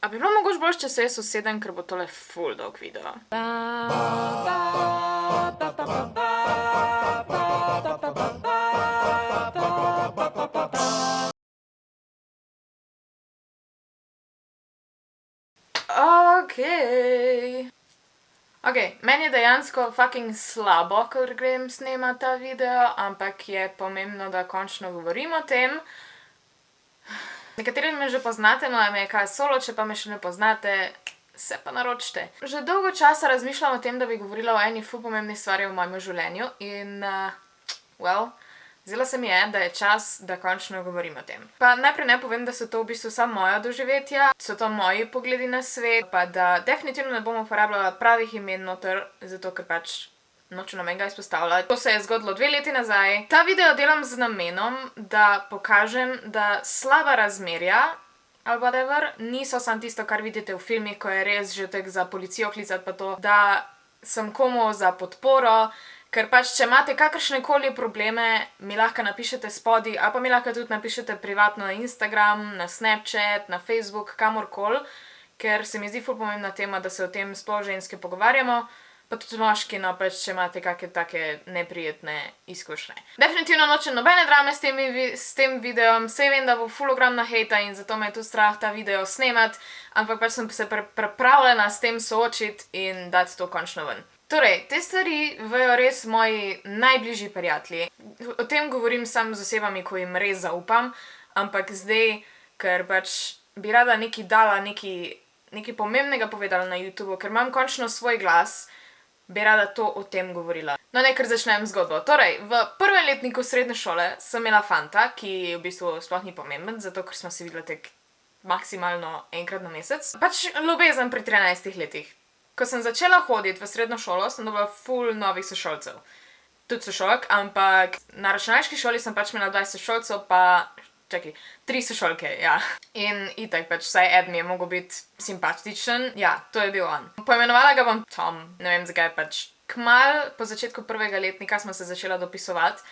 A bi bilo mogoče bolj, če se jaz usedem, ker bo tole ful dolg video. Okej, meni je dejansko fucking slabo, ker grem snemat ta video, ampak je pomembno, da končno govorim o tem. Nekateri me že poznate, moja ime je Kaja Solo, če pa me še ne poznate, se pa naročite. Že dolgo časa razmišljam o tem, da bi govorila o eni ful pomembni stvari v mojem življenju in, zdelo se mi je, da je čas, da končno govorim o tem. Pa najprej naj povem, da so to v bistvu samo moja doživetja, so to moji pogledi na svet, pa da definitivno ne bom uporabljala pravih imen noter, zato ker pač nočem nobenega izpostavljati. To se je zgodilo 2 leti nazaj. Ta video delam z namenom, da pokažem, da slaba razmerja, ali whatever, niso samo tisto, kar vidite v filmih, ko je res že tek za policijo klicati pa to, da sem komu za podporo, ker pač, če imate kakršnekoli probleme, mi lahko napišete spodaj, ali pa mi lahko tudi napišete privatno na Instagram, na Snapchat, na Facebook, kamorkoli, ker se mi zdi ful pomembna tema, da se o tem sploh ženske pogovarjamo, pa tudi moški, no, pač, če imate kakšne take neprijetne izkušnje. Definitivno nočem nobene drame s tem videom, saj vem, da bo ful ogromno hejta in zato me je tudi strah ta video snemat, ampak pač sem se pripravljena s tem soočiti in dati to končno ven. Torej, te stvari vejo res moji najbližji prijatelji. O tem govorim samo z osebami, ko jim res zaupam, ampak zdaj, ker pač bi rada nekaj dala, nekaj pomembnega povedala na YouTubeu, ker imam končno svoj glas, bi rada to o tem govorila. No, ne, ker začnem zgodbo. Torej, v prvem letniku srednje šole sem imela fanta, ki v bistvu sploh ni pomemben, zato ker smo se videli tek maksimalno enkrat na mesec. Pač ljubezen pri 13 letih. Ko sem začela hoditi v srednjo šolo, sem dobila ful novih sošolcev. Tudi sošolk, ampak na računalniški šoli sem pač imela 20 sošolcev, pa 3 sošolke, ja. In itak pač vsaj eden je mogel biti simpatičen, ja, to je bil on. Poimenovala ga bom Tom, ne vem zakaj, pač kmalu po začetku prvega letnika smo se začela dopisovati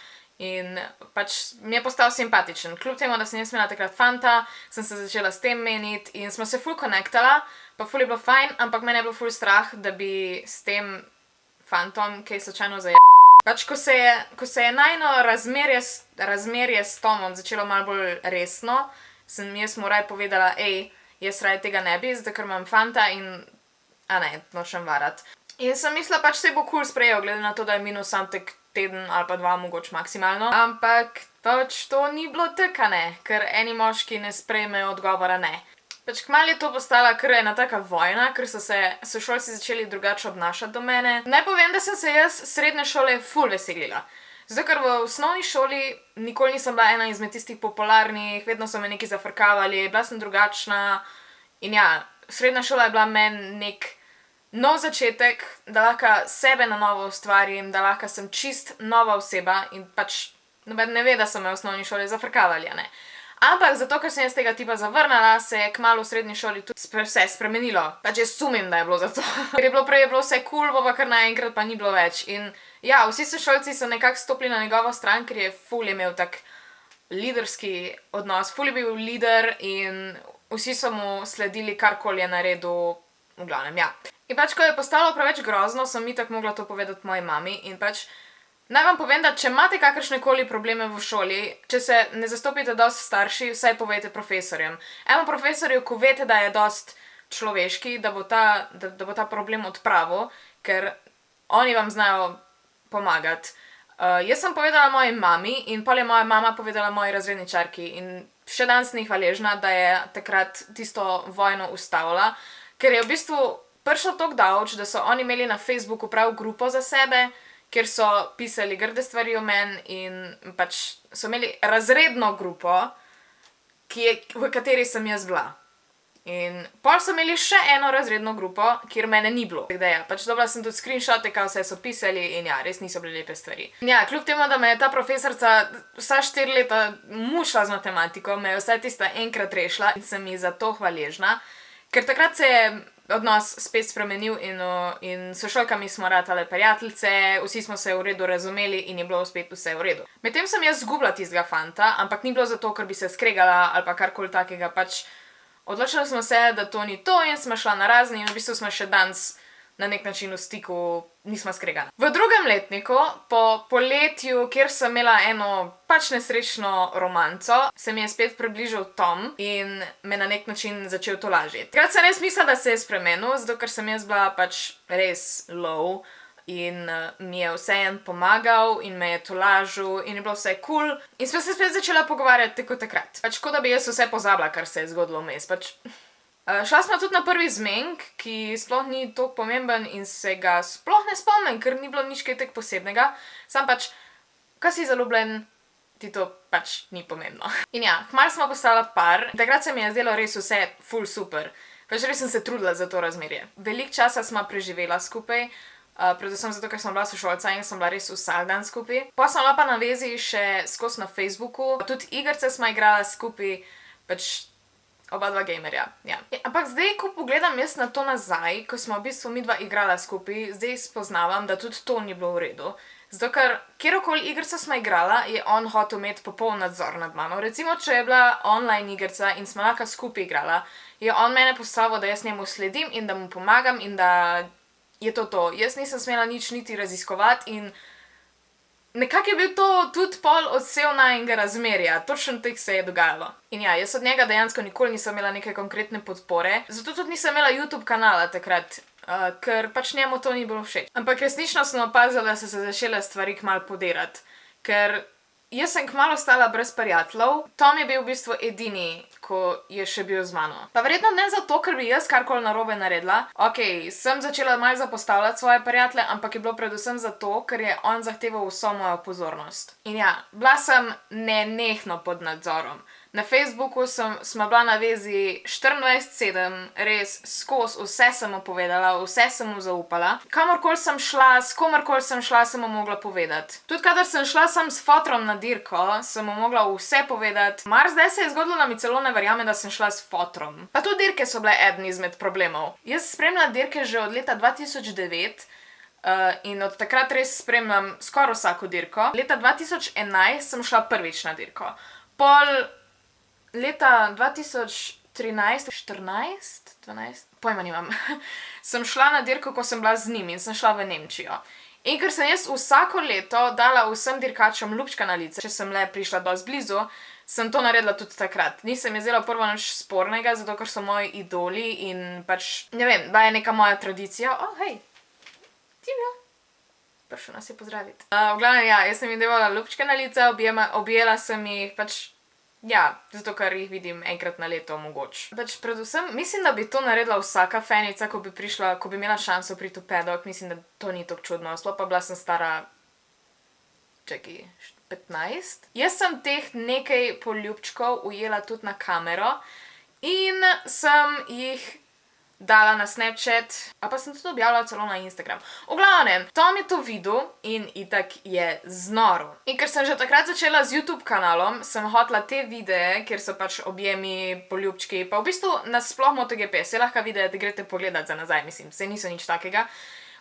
in pač mi je postal simpatičen. Kljub temu, da sem jaz imela takrat fanta, sem se začela s tem meniti in smo se ful konektala, pa ful je bilo fajn, ampak mene je bilo ful strah, da bi s tem fantom kaj slučajno Pač, ko se je najino razmerje s Tomom začelo malo bolj resno, sem jaz mu raj povedala, jaz raj tega ne bi, zato ker imam fanta in, nočem varati. In sem mislila, pač se bo cool sprejel, glede na to, da je minil sam tek teden ali pa 2 mogoče maksimalno. Ampak pač to ni bilo tako, ker eni moški ne sprejmejo odgovora ne. Pač kmalu je to postala kar ena taka vojna, ker so se sošolci začeli drugače obnašati do mene. Naj povem, da sem se jaz srednje šole ful veselila. Zato, ker v osnovni šoli nikoli nisem bila ena izmed tistih popularnih, vedno so me neki zafrkavali, bila sem drugačna. In ja, srednja šola je bila meni nek nov začetek, da lahko sebe na novo ustvarim, da lahko sem čist nova oseba in pač noben ne ve, da so me v osnovni šoli zafrkavali, Ampak zato, ker sem jaz tega tipa zavrnila, se je kmalu v srednji šoli tudi vse spremenilo. Pač jaz sumim, da je bilo zato. Ker je bilo prej vse cool, pa kar naenkrat pa ni bilo več. In ja, vsi sošolci so nekako stopili na njegovo stran, ker je ful imel tak liderski odnos. Ful je bil lider in vsi so mu sledili, karkoli je naredil, v glavnem, ja. In pač, ko je postalo preveč grozno, sem itak mogla to povedati moji mami in pač naj vam povem, da če imate kakršnekoli probleme v šoli, če se ne zastopite dosti starši, vsaj povejte profesorjem. Eno profesorju, ko veste, da je dosti človeški, da bo ta problem odpravil, ker oni vam znajo pomagati. Jaz sem povedala moji mami in pol je moja mama povedala moji razredničarki in še danes sem ji hvaležna, da je takrat tisto vojno ustavila, ker je v bistvu prišlo toliko daleč, da so oni imeli na Facebooku prav grupo za sebe, kjer so pisali grde stvari o meni in pač so imeli razredno grupo, v kateri sem jaz bila. In pol so imeli še eno razredno grupo, kjer mene ni bilo. Tako da ja, pač dobila sem tudi screenshote, kaj vse so pisali in ja, res niso bile lepe stvari. In ja, kljub temu, da me je ta profesorica vsa 4 leta mušla z matematiko, me je vsaj tista enkrat rešila in sem ji za to hvaležna, ker takrat se je odnos spet spremenil in s sošolkami smo ratale prijateljice, vsi smo se v redu razumeli in je bilo spet vse v redu. Medtem sem jaz zgubila tistega fanta, ampak ni bilo zato, ker bi se skregala ali pa karkoli takega, pač odločili smo se, da to ni to in smo šla na razni in v bistvu smo še danes na nek način v stiku, nismo skregani. V drugem letniku, po poletju, kjer sem imela eno pač nesrečno romanco, se mi je spet približal Tom in me na nek način začel tolažiti. Takrat sem res mislila, da se je spremenil, zato ker sem jaz bila pač res low in mi je vseeno pomagal in me je tolažil in je bilo vse cool. In smo se spet začela pogovarjati tako takrat. Pač kot da bi jaz vse pozabila, kar se je zgodilo vmes. Pač šla smo tudi na prvi zmenk, ki sploh ni toliko pomemben in se ga sploh ne spomnim, ker ni bilo nič kaj tako posebnega. Sam pač, ko si zaljubljen, ti to pač ni pomembno. In ja, kmalu smo postala par. Takrat se mi je zdelo res vse ful super. Pač res sem se trudila za to razmerje. Veliko časa smo preživela skupaj, predvsem zato, ker sem bila sošolca in sem bila res vsak dan skupaj. Pa sem bila pa na vezi še skozi na Facebooku. Tudi igrice smo igrala skupaj, pač oba dva gamerja, ja. Ampak zdaj, ko pogledam jaz na to nazaj, ko smo v bistvu midva igrala skupaj, zdaj spoznavam, da tudi to ni bilo v redu. Zato, ker kjerokoli igrico smo igrala, je on hotel imeti popoln nadzor nad mano. Recimo, če je bila online igrica in smo lahko skupaj igrala, je on mene postavil, da jaz njemu sledim in da mu pomagam in da je to to. Jaz nisem smela nič niti raziskovati in nekako je bil to tudi pol odsev najinega razmerja, točno tako se je dogajalo. In ja, jaz od njega dejansko nikoli nisem imela neke konkretne podpore, zato tudi nisem imela YouTube kanala takrat, ker pač njemu to ni bilo všeč. Ampak resnično sem opazila, da so se začele stvari kmalu podirati, ker jaz sem kmalu ostala brez prijateljev, Tom je bil v bistvu edini, ko je še bil z mano. Pa verjetno ne zato, ker bi jaz karkoli narobe naredila. Okej, sem začela malo zapostavljati svoje prijatelje, ampak je bilo predvsem zato, ker je on zahteval vso mojo pozornost. In ja, bila sem nenehno pod nadzorom. Na Facebooku smo bila na vezi 24/7, res skozi vse sem mu povedala, vse sem mu zaupala. Kamorkoli sem šla, s komerkoli sem šla, sem mu mogla povedati. Tudi kadar sem šla sam s fotrom na dirko, sem mu mogla vse povedati. Zdaj se je zgodilo, da mi celo ne verjame, da sem šla s fotrom. Pa tudi dirke so bile eden izmed problemov. Jaz spremljam dirke že od leta 2009, in od takrat res spremljam skoraj vsako dirko. Leta 2011 sem šla prvič na dirko. Pol leta 2013, 14, 12, pojma nimam, sem šla na dirko, ko sem bila z njim in sem šla v Nemčijo. In ker sem jaz vsako leto dala vsem dirkačem lupčka na lice, če sem le prišla dosti blizu, sem to naredila tudi takrat. Nisem je zdela prvo nič spornega, zato ker so moji idoli in pač, ne vem, da je neka moja tradicija. Hej, Timio, prišel nas je pozdraviti. V glavnem, ja, jaz sem jim devala lupčke na lice, objela sem jih, pač, ja, zato ker jih vidim enkrat na leto mogoče. Pač predvsem, mislim, da bi to naredila vsaka fenica, ko bi imela šanso priti v pedok, mislim, da to ni tako čudno. Sploh pa bila sem stara, 15. Jaz sem teh nekaj poljubčkov ujela tudi na kamero in sem jih dala na Snapchat, a pa sem tudi objavila celo na Instagram. V glavnem, Tom je to videl in itak je znorel. In ker sem že takrat začela z YouTube kanalom, sem hotela te videe, kjer so pač objemi, poljubčki, pa v bistvu nasploh MotoGP, se lahko videe, da greste pogledat za nazaj, mislim, se niso nič takega.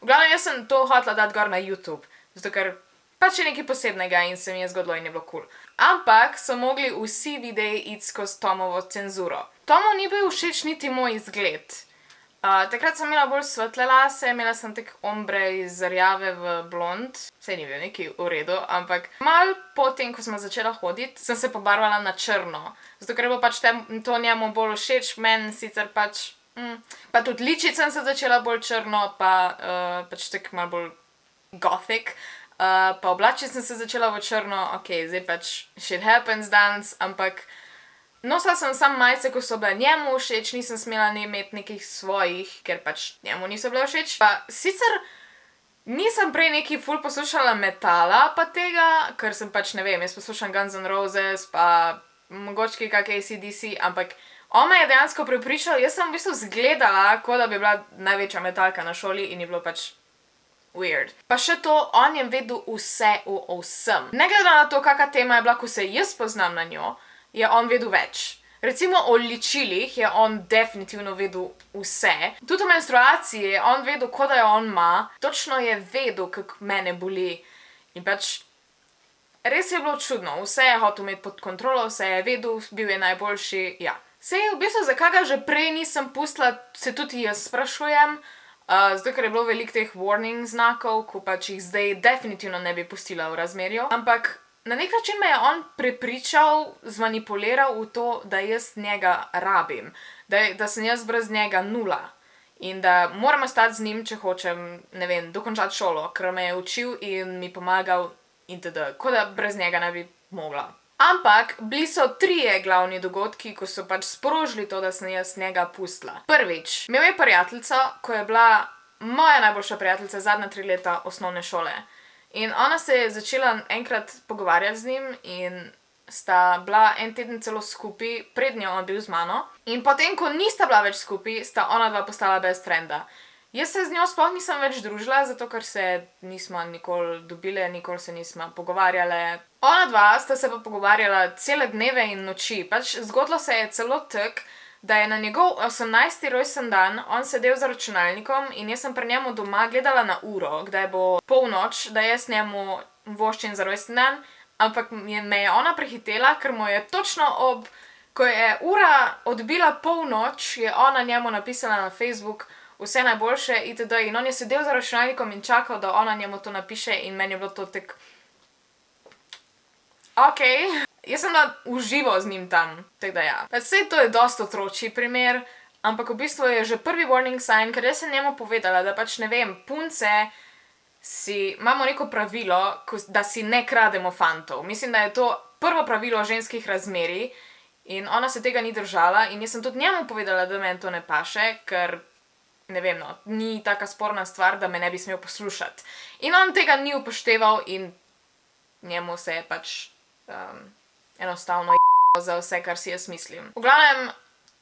V glavnem, jaz sem to hotela dati gor na YouTube, zato ker pač je nekaj posebnega in se mi je zgodilo in je bilo cool. Ampak so mogli vsi videi iti skozi Tomovo cenzuro. Tomu ni bil všeč niti moj izgled. Takrat sem imela bolj svetle lase, imela sem tak ombre iz rjave v blond, saj ni bil neki v redu, ampak malo potem, ko sem začela hoditi, sem se pobarvala na črno. Zato ker je bilo pač to njemu bolj všeč, meni sicer pač, pa tudi ličiti sem se začela bolj črno, pa pač tak malo bolj gothic, pa oblačiti sem se začela v črno, okej, zdaj pač shit happens dance, ampak nosila sem samo majice, ko so bile njemu všeč, nisem smela imeti nekih svojih, ker pač njemu niso bile všeč. Pa sicer nisem prej neki ful poslušala metala pa tega, ker sem pač, ne vem, jaz poslušam Guns N' Roses, pa mogoče kak AC/DC, ampak on me je dejansko prepričal, jaz sem v bistvu zgledala, kot da bi bila največja metalka na šoli in je bilo pač weird. Pa še to, on je vedel vse o vsem. Ne glede na to, kakšna tema je bila, ko se jaz poznam na njo, je on vedel več. Recimo o ličilih je on definitivno vedel vse. Tudi o menstruaciji je on vedel, kot da jo on ima. Točno je vedel, kako mene boli. In pač res je bilo čudno. Vse je hotel imeti pod kontrolo, vse je vedel, bil je najboljši, ja. Sej, v bistvu, zakaj ga že prej nisem pustila, se tudi jaz sprašujem. Zato, ker je bilo veliko teh warning znakov, ko pač jih zdaj definitivno ne bi pustila v razmerju. Ampak na nek način me je on prepričal, zmanipuliral v to, da jaz njega rabim. Da sem jaz brez njega nula. In da moram ostati z njim, če hočem, ne vem, dokončati šolo, ker me je učil in mi pomagal itd. Kot da brez njega ne bi mogla. Ampak bili so 3 glavni dogodki, ko so pač sprožili to, da sem jaz njega pustila. Prvič, imel je prijateljico, ko je bila moja najboljša prijateljica zadnja 3 leta osnovne šole. In ona se je začela enkrat pogovarjati z njim in sta bila en teden celo skupaj, prednjo on bil z mano. In potem, ko nista bila več skupaj, sta ona dva postala best frenda. Jaz se z njo sploh nisem več družila, zato ker se nismo nikoli dobile, nikoli se nismo pogovarjale. Ona dva sta se pa pogovarjala cele dneve in noči. Pač zgodilo se je celo tako, da je na njegov 18. rojsten dan on sedel za računalnikom in jaz sem pri njemu doma gledala na uro, kdaj bo polnoč, da jaz njemu voščim za rojsten dan, ampak me je ona prehitela, ker mu je točno ko je ura odbila polnoč, je ona njemu napisala na Facebook vse najboljše itd. In on je sedel za računalnikom in čakal, da ona njemu to napiše in meni je bilo to tak... Okej. Jaz sem bila uživo z njim tam, tako da ja. Sej to je dosti otročji primer, ampak v bistvu je že prvi warning sign, ker jaz sem njemu povedala, da pač ne vem, punce imamo neko pravilo, da si ne krademo fantov. Mislim, da je to prvo pravilo ženskih razmerij in ona se tega ni držala in jaz sem tudi njemu povedala, da meni to ne paše, ker ne vem, no, ni taka sporna stvar, da me ne bi smel poslušati. In on tega ni upošteval in njemu se je pač enostavno za vse, kar si jaz mislim. V glavnem,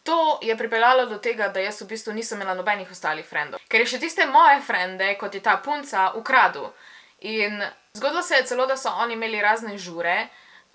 to je pripeljalo do tega, da jaz v bistvu nisem imela nobenih ostalih frendov. Ker je še tiste moje frende, kot je ta punca, ukradel. In zgodilo se je celo, da so oni imeli razne žure,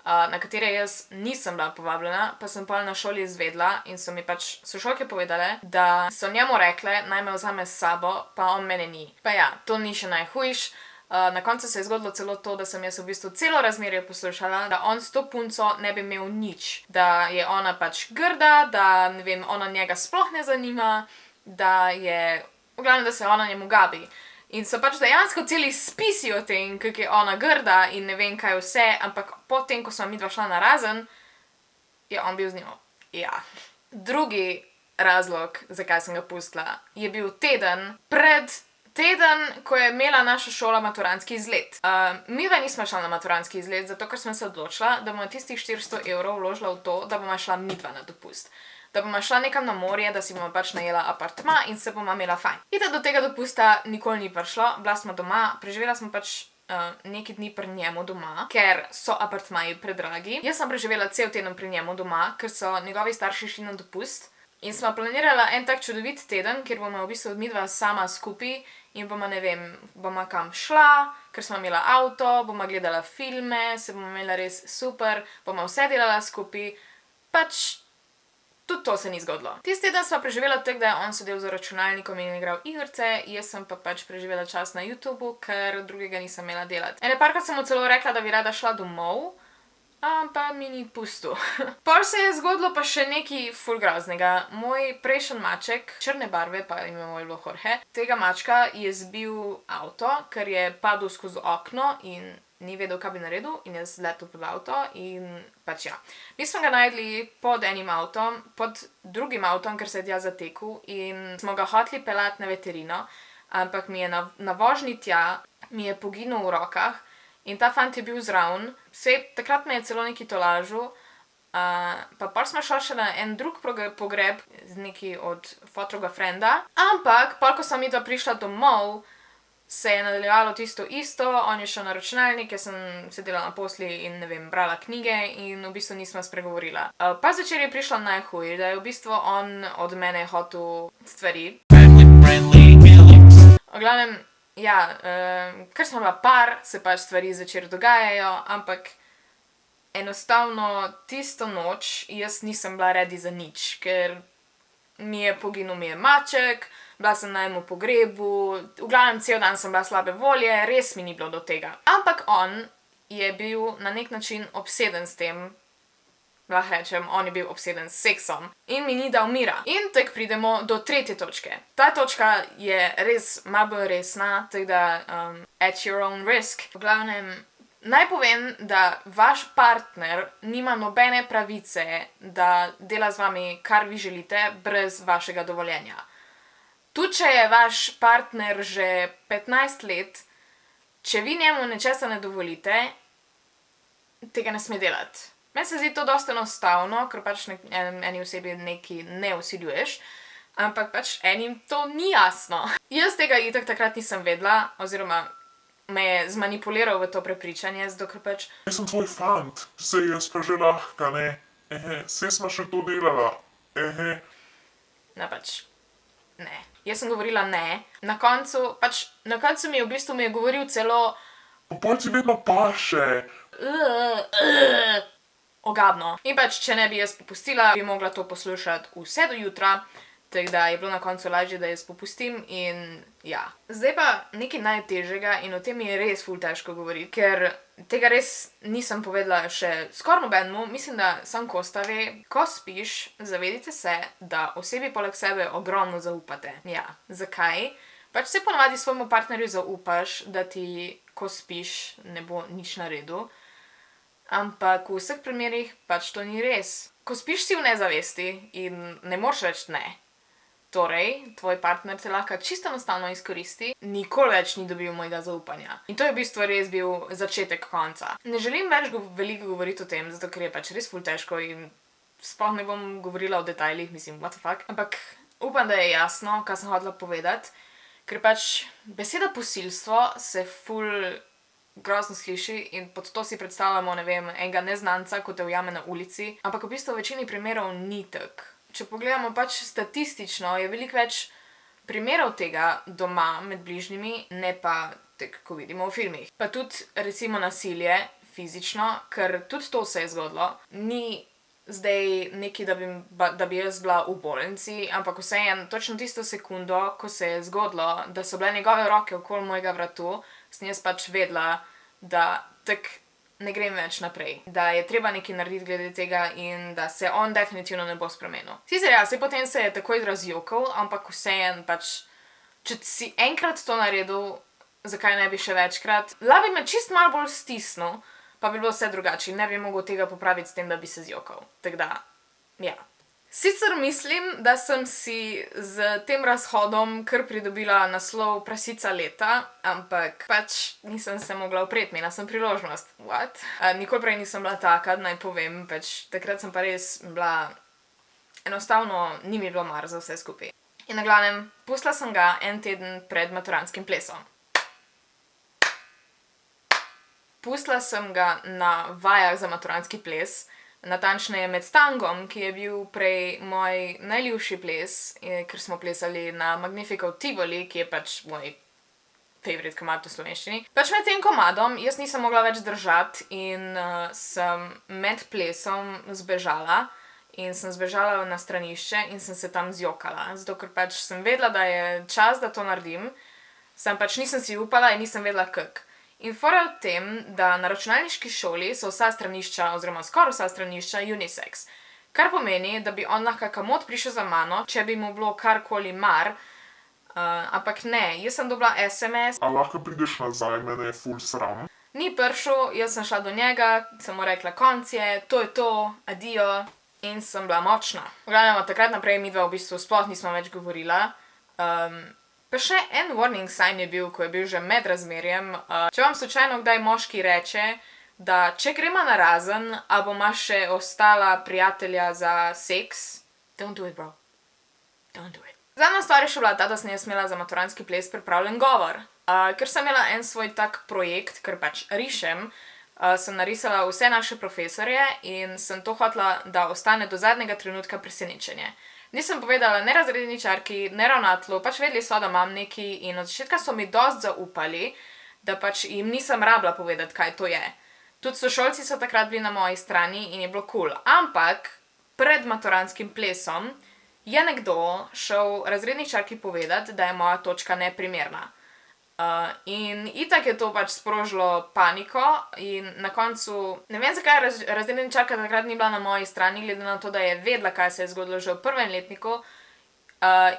na katere jaz nisem bila povabljena, pa sem pa na šoli izvedla in so mi pač sošolke povedale, da so njemu rekle, naj me vzame s sabo, pa on mene ni. Pa ja, to ni še najhujš. Na koncu se je zgodilo celo to, da sem jaz v bistvu celo razmerje poslušala, da on s to punco ne bi imel nič. Da je ona pač grda, da, ne vem, ona njega sploh ne zanima, da je, v glavnem, da se ona njemu gabi. In so pač dejansko celi spisi o tem, kako je ona grda in ne vem kaj vse, ampak potem, ko smo midva šla narazen, je on bil z njo. Ja. Drugi razlog, zakaj sem ga pustila, je bil teden, ko je imela naša šola maturantski izlet. Midva nismo šla na maturantski izlet, zato ker sem se odločila, da bomo tistih 400 evrov vložila v to, da bomo šla midva na dopust. Da bomo šla nekam na morje, da si bomo pač najela apartma in se bomo imela fajn. In da do tega dopusta nikoli ni prišlo, bila smo doma, preživela smo pač nekaj dni pri njemu doma, ker so apartmaji predragi. Jaz sem preživela cel teden pri njemu doma, ker so njegovi starši šli na dopust. In smo planirala en tak čudovit teden, kjer bomo v bistvu midva sama skupaj in bomo, ne vem, bomo kam šla, ker smo imela avto, bomo gledala filme, se bomo imela res super, bomo vse delala skupaj, pač tudi to se ni zgodilo. Tisti teden smo preživela tako, da je on sedel za računalnikom in igral igrice, jaz sem pa pač preživela čas na YouTubeu, ker drugega nisem imela delati. Ene parkrat sem mu celo rekla, da bi rada šla domov, pa mi ni pustil. Pol se je zgodilo pa še nekaj ful groznega. Moj prejšnji maček, črne barve, pa ime mu je bilo Jorge, tega mačka je zbil avto, ker je padel skozi okno in ni vedel, kaj bi naredil in je zletel pod avto in pač ja. Mi smo ga najdli pod enim avtom, pod drugim avtom, ker se je tja zatekel in smo ga hoteli peljati na veterino, ampak mi je na vožnji tja, mi je poginil v rokah. In ta fant je bil zraven, takrat me je celo nekaj tolažil, pa pol smo šli še na en drug pogreb z neki od fotroga frenda, ampak pol, ko sem midva prišla domov, se je nadaljevalo tisto isto, on je šel na računalnik, jaz sem sedela na posli in, ne vem, brala knjige in v bistvu nismo spregovorila. Pa zvečer je prišlo najhuj, da je v bistvu on od mene hotel stvari. V glavnem, ja, ker smo bila par, se pač stvari zvečer dogajajo, ampak enostavno tisto noč jaz nisem bila ready za nič, ker mi je poginil maček, bila sem na enem pogrebu, v glavnem cel dan sem bila slabe volje, res mi ni bilo do tega. Ampak on je bil na nek način obseden s tem, lahko rečem, on je bil obseden s seksom in mi ni dal mira. In tako pridemo do tretje točke. Ta točka je res malo bolj resna, tako da at your own risk. V glavnem, naj povem, da vaš partner nima nobene pravice, da dela z vami, kar vi želite, brez vašega dovoljenja. Tudi če je vaš partner že 15 let, če vi njemu nečesa ne dovolite, tega ne sme delati. Meni se zdi to dosta enostavno, ker pač eni osebi nekaj ne vsiljuješ, ampak pač enim to ni jasno. Jaz tega itak takrat nisem vedela, oziroma me je zmanipuliral v to prepričanje, zato ker pač... Jaz sem tvoj fant, sej jaz pa že lahko, ne? Sej sva še to delala, No pač, ne. Jaz sem govorila ne. Na koncu mi je v bistvu govoril celo... Pol ti vedno paše. Ogabno. In pač, če ne bi jaz popustila, bi mogla to poslušati vse do jutra, tako da je bilo na koncu lažje, da jaz popustim in ja. Zdaj pa nekaj najtežjega in o tem mi je res ful težko govoriti, ker tega res nisem povedala še skoraj nobenemu, mislim, da sam Kosta ve. Ko spiš, zavedite se, da osebi poleg sebe ogromno zaupate. Ja, zakaj? Pač se ponavadi svojemu partnerju zaupaš, da ti, ko spiš, ne bo nič naredil. Ampak v vseh primerih pač to ni res. Ko spiš, si v nezavesti in ne moreš reči ne. Torej, tvoj partner te lahko čisto enostavno izkoristi, nikoli več ni dobil mojega zaupanja. In to je v bistvu res bil začetek konca. Ne želim več veliko govoriti o tem, zato ker je pač res ful težko in sploh ne bom govorila o detajlih, mislim, what the fuck. Ampak upam, da je jasno, kaj sem hotela povedati, ker pač beseda posilstvo se ful grozno sliši in pod to si predstavljamo, ne vem, enega neznanca, ko te ujame na ulici, ampak v bistvu v večini primerov ni tak. Če pogledamo pač statistično, je veliko več primerov tega doma med bližnjimi, ne pa tako, ko vidimo v filmih. Pa tudi recimo nasilje fizično, ker tudi to se je zgodilo. Ni zdaj nekaj, da bi jaz bila v bolnici, ampak vseeno točno tisto sekundo, ko se je zgodilo, da so bile njegove roke okoli mojega vratu, sem jaz pač vedela, da tako ne grem več naprej. Da je treba nekaj narediti glede tega in da se on definitivno ne bo spremenil. Sicer ja, saj potem se je takoj razjokal, ampak vseeno pač, če si enkrat to naredil, zakaj ne bi še večkrat? Lahko bi me čist malo bolj stisnil, pa bi bilo vse drugače in ne bi mogel tega popraviti s tem, da bi se zjokal. Tako da, ja. Sicer mislim, da sem si z tem razhodom kar pridobila naslov prasica leta, ampak pač nisem se mogla upreti, imela sem priložnost. What? Nikoli prej nisem bila taka, naj povem, pač takrat sem pa res bila... Enostavno ni mi bilo mar za vse skupaj. In na glavnem, pustila sem ga en teden pred maturantskim plesom. Pustila sem ga na vajah za maturantski ples, natančneje med tangom, ki je bil prej moj najljubši ples, ker smo plesali na Magnifico Tivoli, ki je pač moj favorite komad v slovenščini. Pač med tem komadom jaz nisem mogla več držati in sem med plesom zbežala in sem zbežala na stranišče in sem se tam zjokala, zato ker pač sem vedela, da je čas, da to naredim, sem pač nisem si upala in nisem vedela kako. In fora je v tem, da na računalniški šoli so vsa stranišča, oziroma skoraj vsa stranišča, unisex. Kar pomeni, da bi on lahko kamot prišel za mano, če bi mu bilo karkoli mar, ampak ne, jaz sem dobila SMS. A lahko prideš nazaj, mene je ful sram. Ni prišel, jaz sem šla do njega, sem mu rekla konc je to, adijo in sem bila močna. V glavnem, od takrat naprej midva v bistvu sploh nismo več govorila. Pa še en warning sign je bil, ko je bil že med razmerjem. Če vam slučajno kdaj moški reče, da če gremo na razen, a boma še ostala prijatelja za seks, don't do it, bro. Don't do it. Zadnja stvar je še bila ta, da sem jaz imela za maturantski ples pripravljen govor. Ker sem imela en svoj tak projekt, ker pač rišem, sem narisala vse naše profesorje in sem to hotela, da ostane do zadnjega trenutka presenečenje. Nisem povedala ne razredničarki, ne ravnatelju, pač vedeli so, da imam nekaj in od začetka so mi dosti zaupali, da pač jim nisem rabila povedati, kaj to je. Tudi sošolci so takrat bili na moji strani in je bilo cool. Ampak pred maturantskim plesom je nekdo šel razredničarki povedati, da je moja točka neprimerna. In itak je to pač sprožilo paniko in na koncu, ne vem zakaj razredničarka takrat ni bila na moji strani, glede na to, da je vedela, kaj se je zgodilo že v prvem letniku.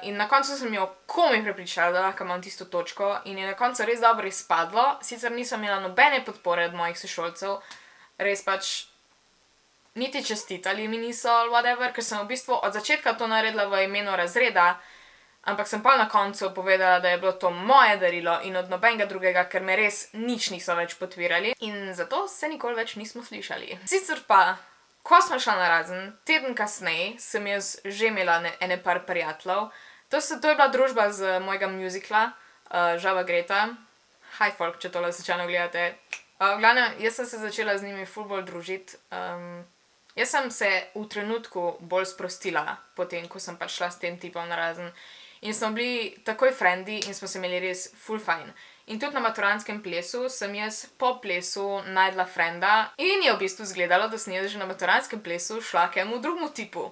In na koncu sem jo komaj prepričala, da lahko imam tisto točko in je na koncu res dobro izpadlo. Sicer nisem imela nobene podpore od mojih sošolcev, res pač niti čestitali mi niso ali whatever, ker sem v bistvu od začetka to naredila v imenu razreda, ampak sem pa na koncu povedala, da je bilo to moje darilo in od nobenega drugega, ker me res nič niso več podpirali in zato se nikoli več nismo slišali. Sicer pa, ko smo šla na razen, teden kasneje sem jaz že imela ene par prijateljev. To je bila družba z mojega muzikla, Žaba Greta. Hi folk, če tole slučajno gledate. V glavnem, jaz sem se začela z njimi ful bolj družiti. Jaz sem se v trenutku bolj sprostila, potem ko sem pač šla s tem tipom na razen. In smo bili takoj frendi in smo se imeli res ful fajn. In tudi na maturantskem plesu sem jaz po plesu najdla frenda in je v bistvu izgledalo, da sem jaz že na maturantskem plesu šla k enemu drugemu tipu.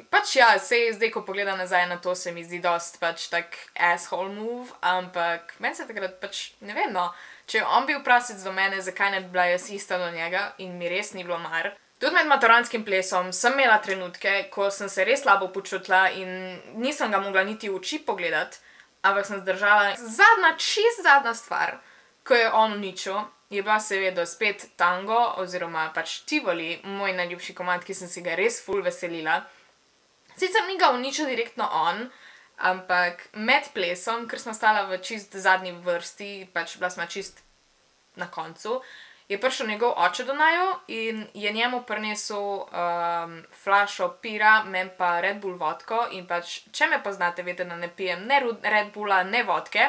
Pač ja, sej zdaj, ko pogledam nazaj na to, se mi zdi dost pač tak asshole move, ampak meni se takrat pač, ne vem no, če je on bil prasic do mene, zakaj ne bi bila jaz ista do njega in mi res ni bilo mar. Tudi med maturantskim plesom sem imela trenutke, ko sem se res slabo počutila in nisem ga mogla niti v oči pogledati, ampak sem zdržala. Zadnja stvar, ko je on uničil, je bila seveda spet tango oziroma pač Tivoli, moj najljubši komad, ki sem si ga res ful veselila. Sicer ni ga uničil direktno on, ampak med plesom, ker smo stala v čist zadnji vrsti, pač bila smo čist na koncu, je prišel njegov oče do naju in je njemu prinesel flašo pira, meni pa Red Bull vodko in pač, če me poznate, veste, da ne pijem ne Red Bulla, ne vodke.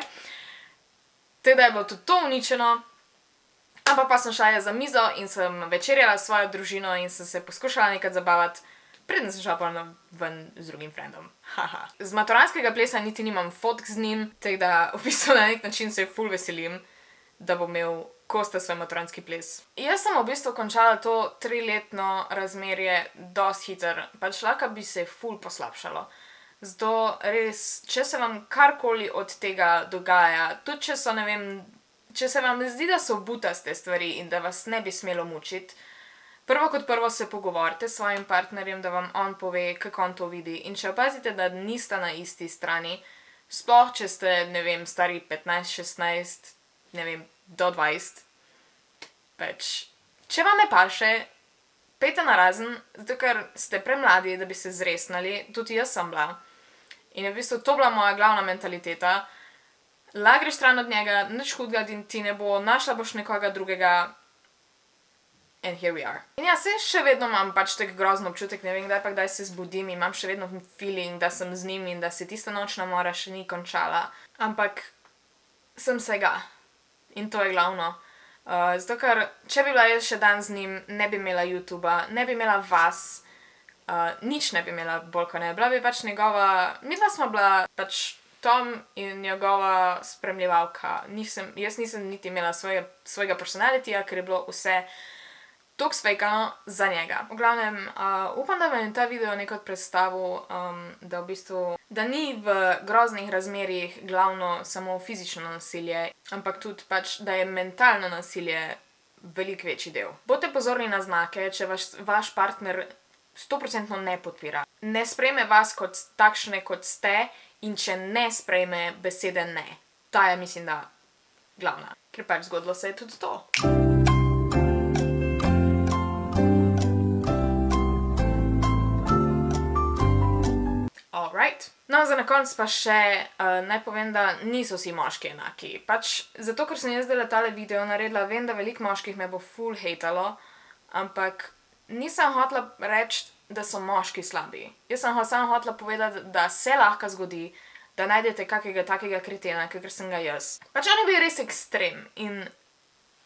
Teda je bilo tudi to uničeno, ampak pa sem šla jaz za mizo in sem večerjala s svojo družino in sem se poskušala nekaj zabavati, preden sem šla pa ven z drugim frendom. Haha. Z maturantskega plesa niti nimam fotk z njim, tako da v bistvu na nek način se ful veselim, da bom imel Kosta svoj maturantski ples. Jaz sem v bistvu končala to 3-letno razmerje dosti hitro, pač lahko bi se ful poslabšalo. Zato res, če se vam karkoli od tega dogaja, tudi če so, ne vem, če se vam zdi, da so butaste stvari in da vas ne bi smelo mučiti, prvo kot prvo se pogovorite s svojim partnerjem, da vam on pove, kako on to vidi. In če opazite, da nista na isti strani, sploh če ste, ne vem, stari 15, 16, ne vem, do 20, pač, če vam ne paše, pejte na razen, zato ker ste premladi, da bi se zresnali, tudi jaz sem bila. In je v bistvu to bila moja glavna mentaliteta. Lahko greš stran od njega, nič hudega ti ne bo, našla boš nekoga drugega. And here we are. In ja, se še vedno imam pač tak grozen občutek, ne vem kdaj pa kdaj se zbudim, imam še vedno feeling, da sem z njim in da se tista nočna mora še ni končala. Ampak sem se ga. In to je glavno. Zato ker, če bi bila jaz še dan z njim, ne bi imela YouTubea, ne bi imela vas, nič ne bi imela bolj ko ne. Bila bi pač njegova, midva smo bila pač Tom in njegova spremljevalka. Jaz nisem niti imela svojega personalityja, ker je bilo vse toliko sfejkano za njega. V glavnem, upam, da vam je ta video nekaj predstavil, da v bistvu, da ni v groznih razmerjih glavno samo fizično nasilje, ampak tudi pač, da je mentalno nasilje veliko večji del. Bodite pozorni na znake, če vaš partner 100% ne podpira. Ne sprejme vas kot takšne, kot ste, in če ne sprejme besede ne. Ta je, mislim, da glavna. Ker pač zgodilo se je tudi to. Alright. No, za na konec pa še naj povem, da niso vsi moški enaki. Pač zato, ker sem jaz zdaj tale video naredila, vem, da veliko moških me bo ful hejtalo, ampak nisem hotela reči, da so moški slabi. Jaz sem samo hotela povedati, da se lahko zgodi, da najdete kakega takega kretena, kakor sem ga jaz. Pač on je bil res ekstrem in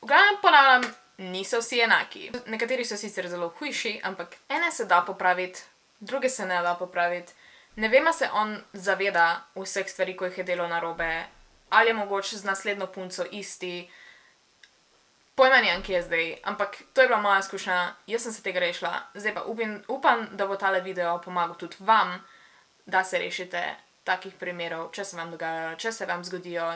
v glavnem ponavljam, niso vsi enaki. Nekateri so sicer zelo hujši, ampak ene se da popraviti, druge se ne da popraviti. Ne vem, a se on zaveda vseh stvari, ko jih je delal narobe, ali je mogoče z naslednjo punco isti. Pojma nimam, kje je zdaj, ampak to je bila moja izkušnja, jaz sem se tega rešila. Zdaj pa upam, da bo tale video pomagal tudi vam, da se rešite takih primerov, če se vam dogajajo, če se vam zgodijo.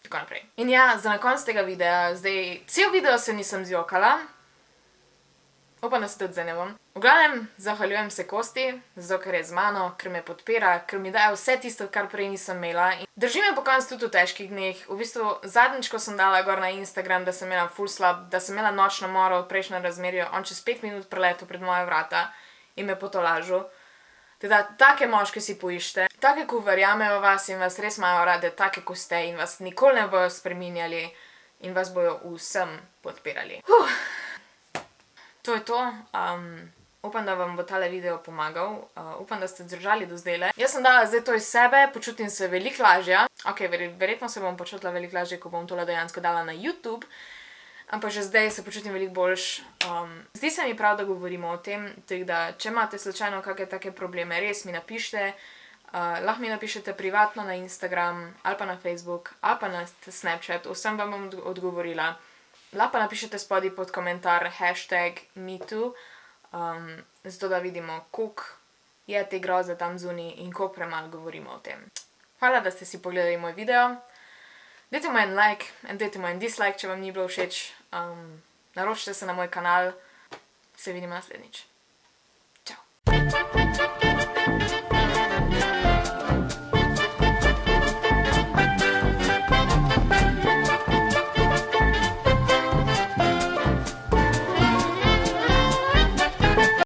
tako naprej. In ja, za na konec tega videa, zdaj, cel video se nisem zjokala. Upam, da se tudi zdaj ne bom. V glavnem, zahvaljujem se Kosti, zato ker je z mano, ker me podpira, ker mi daje vse tisto, kar prej nisem imela. In drži me po koncu tudi v težkih dneh. V bistvu, zadnjič, ko sem dala gor na Instagram, da sem imela ful slab, da sem imela nočno moro v prejšnjem razmerju, on čez 5 minut preletel pred moje vrata in me potolažil. Teda, take moške si poiščite, take, ko verjamejo vas in vas res imajo rade, take, ko ste in vas nikoli ne bojo spreminjali in vas bojo vsem podpirali. To je to. Upam, da vam bo tale video pomagal. Upam, da ste zdržali do zdajle. Jaz sem dala zdaj to iz sebe, počutim se veliko lažja. Ok, verjetno se bom počutila veliko lažje, ko bom tole dejansko dala na YouTube. Ampak že zdaj se počutim veliko boljš. Zdi se mi prav, da govorimo o tem, tako da, če imate slučajno kakšne take probleme, res mi napišite. Lahko mi napišete privatno na Instagram, ali pa na Facebook, ali pa na Snapchat, vsem vam bom odgovorila. Lahko pa napišete spodaj pod komentar #MeToo, zato da vidimo, koliko je te groze tam zunaj in koliko premalo govorimo o tem. Hvala, da ste si pogledali moj video. Dajte mu en like in dajte mu en dislike, če vam ni bilo všeč. Naročite se na moj kanal. Se vidimo naslednjič. Čau.